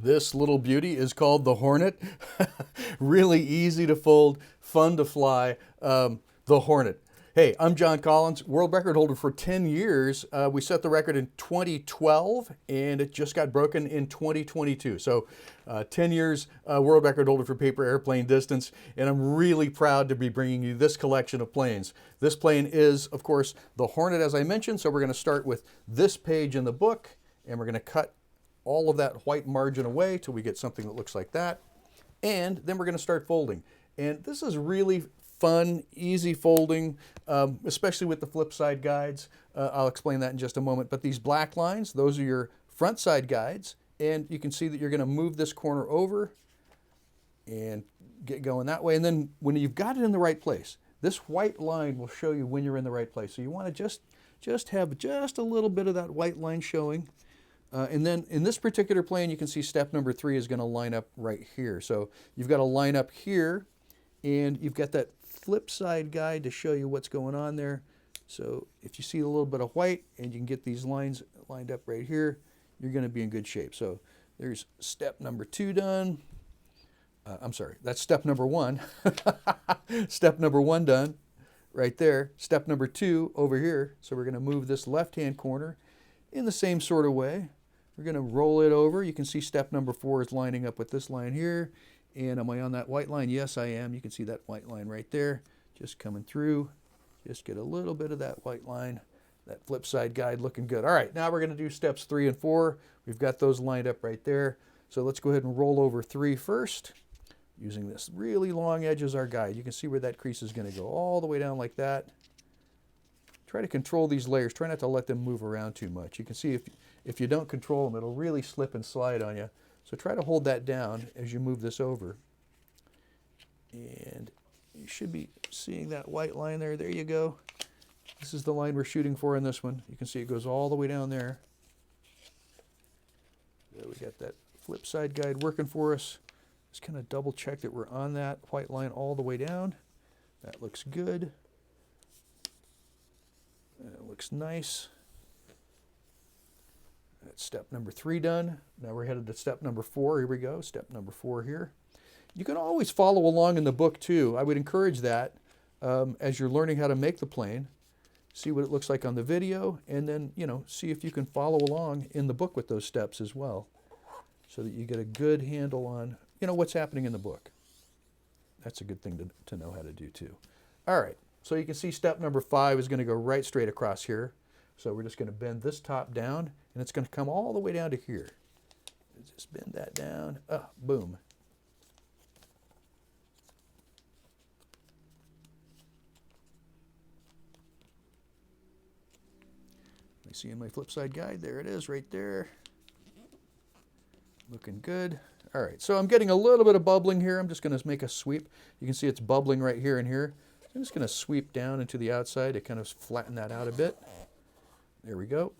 This little beauty is called the Hornet. Really easy to fold, fun to fly. The Hornet. Hey, I'm John Collins, world record holder for 10 years. We set the record in 2012 and it just got broken in 2022. So 10 years world record holder for paper airplane distance. And I'm really proud to be bringing you this collection of planes. This plane is, of course, the Hornet, as I mentioned. So we're going to start with this page in the book and we're going to cut all of that white margin away till we get something that looks like that. And then we're going to start folding. And this is really fun, easy folding, especially with the flip side guides. I'll explain that in just a moment. But these black lines, those are your front side guides. And you can see that you're going to move this corner over and get going that way. And then when you've got it in the right place, this white line will show you when you're in the right place. So you want to just have just a little bit of that white line showing. And then in this particular plane, you can see step number 3 is going to line up right here. So you've got to line up here, and you've got that flip side guide to show you what's going on there. So if you see a little bit of white and you can get these lines lined up right here, you're going to be in good shape. So there's step number 2 done. I'm sorry, that's step number 1. Step number 1 done right there. Step number 2 over here. So we're going to move this left-hand corner in the same sort of way. We're going to roll it over. You can see step number 4 is lining up with this line here. And am I on that white line? Yes, I am. You can see that white line right there just coming through. Just get a little bit of that white line. That flip side guide looking good. All right, now we're going to do steps 3 and 4. We've got those lined up right there. So let's go ahead and roll over 3 first. Using this really long edge as our guide. You can see where that crease is going to go all the way down like that. Try to control these layers. Try not to let them move around too much. You can see if you don't control them, it'll really slip and slide on you. So try to hold that down as you move this over. And you should be seeing that white line there. There you go. This is the line we're shooting for in this one. You can see it goes all the way down there. There we got that flip side guide working for us. Just kind of double check that we're on that white line all the way down. That looks good. That looks nice. That's step number 3 done. Now we're headed to step number 4. Here we go. Step number 4 here. You can always follow along in the book too. I would encourage that as you're learning how to make the plane. See what it looks like on the video, and then see if you can follow along in the book with those steps as well, so that you get a good handle on what's happening in the book. That's a good thing to know how to do too. All right. So you can see step number 5 is going to go right straight across here. So we're just going to bend this top down, and it's going to come all the way down to here. Just bend that down. Boom. I see in my flip side guide, there it is right there. Looking good. All right, so I'm getting a little bit of bubbling here. I'm just going to make a sweep. You can see it's bubbling right here and here. I'm just going to sweep down into the outside to kind of flatten that out a bit. There we go.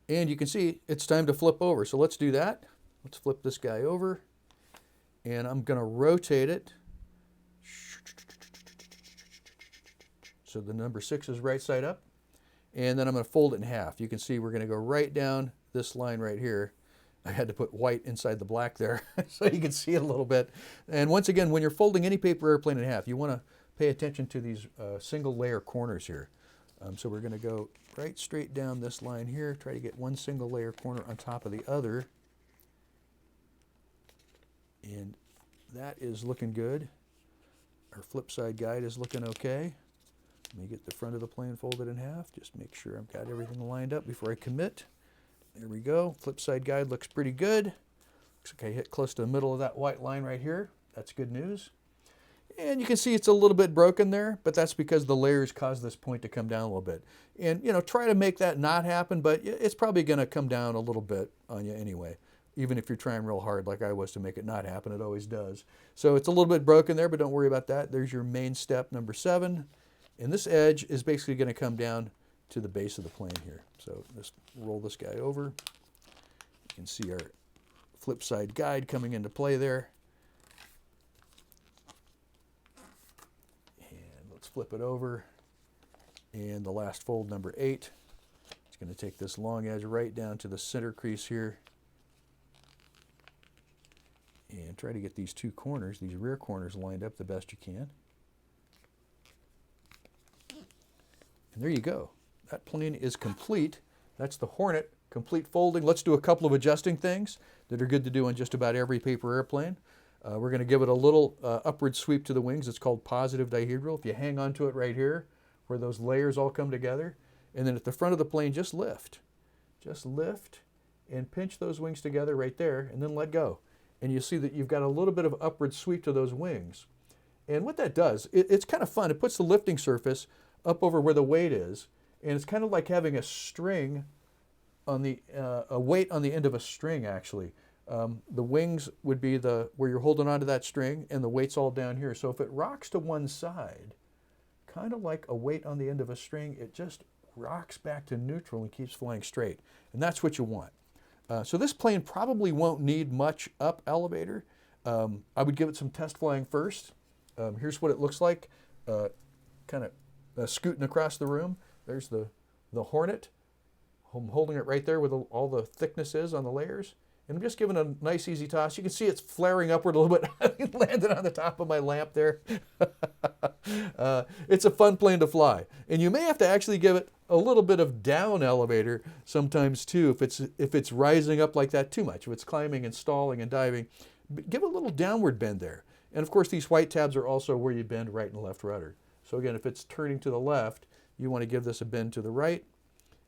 And you can see it's time to flip over. So let's do that. Let's flip this guy over. And I'm going to rotate it. So the number 6 is right side up. And then I'm going to fold it in half. You can see we're going to go right down this line right here. I had to put white inside the black there so you can see it a little bit. And once again, when you're folding any paper airplane in half, you want to pay attention to these single layer corners here. So we're going to go right straight down this line here, try to get one single layer corner on top of the other. And that is looking good. Our flip side guide is looking okay. Let me get the front of the plane folded in half. Just make sure I've got everything lined up before I commit. There we go. Flip side guide looks pretty good. Looks like I hit close to the middle of that white line right here. That's good news. And you can see it's a little bit broken there, but that's because the layers cause this point to come down a little bit. And try to make that not happen, but it's probably going to come down a little bit on you anyway. Even if you're trying real hard like I was to make it not happen, it always does. So it's a little bit broken there, but don't worry about that. There's your main step number 7. And this edge is basically going to come down to the base of the plane here. So just roll this guy over. You can see our flip side guide coming into play there. And let's flip it over. And the last fold, number 8, it's going to take this long edge right down to the center crease here and try to get these two corners, these rear corners, lined up the best you can. And there you go. That plane is complete. That's the Hornet, complete folding. Let's do a couple of adjusting things that are good to do on just about every paper airplane. We're going to give it a little upward sweep to the wings. It's called positive dihedral. If you hang on to it right here, where those layers all come together, and then at the front of the plane, just lift. Just lift and pinch those wings together right there, and then let go. And you see that you've got a little bit of upward sweep to those wings. And what that does, it's kind of fun. It puts the lifting surface up over where the weight is, and it's kind of like having a string on the, a weight on the end of a string, actually. The wings would be where you're holding onto that string, and the weight's all down here. So if it rocks to one side, kind of like a weight on the end of a string, it just rocks back to neutral and keeps flying straight. And that's what you want. So this plane probably won't need much up elevator. I would give it some test flying first. Here's what it looks like, kind of scooting across the room. There's the Hornet. I'm holding it right there where all the thickness is on the layers. And I'm just giving a nice easy toss. You can see it's flaring upward a little bit. It landed on the top of my lamp there. It's a fun plane to fly. And you may have to actually give it a little bit of down elevator sometimes too, if it's rising up like that too much. If it's climbing and stalling and diving, give it a little downward bend there. And of course these white tabs are also where you bend right and left rudder. So again, if it's turning to the left, you want to give this a bend to the right.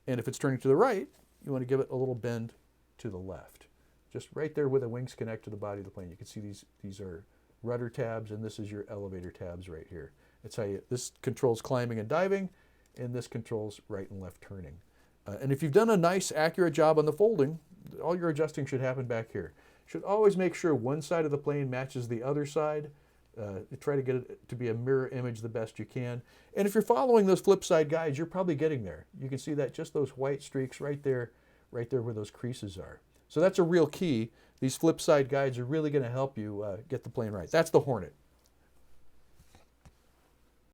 And if it's turning to the right, you want to give it a little bend to the left. Just right there where the wings connect to the body of the plane. You can see these are rudder tabs, and this is your elevator tabs right here. It's how this controls climbing and diving, and this controls right and left turning. And if you've done a nice, accurate job on the folding, all your adjusting should happen back here. Should always make sure one side of the plane matches the other side. Try to get it to be a mirror image the best you can. And if you're following those flip side guides, you're probably getting there. You can see that just those white streaks right there where those creases are. So that's a real key. These flip side guides are really going to help you get the plane right. That's the Hornet.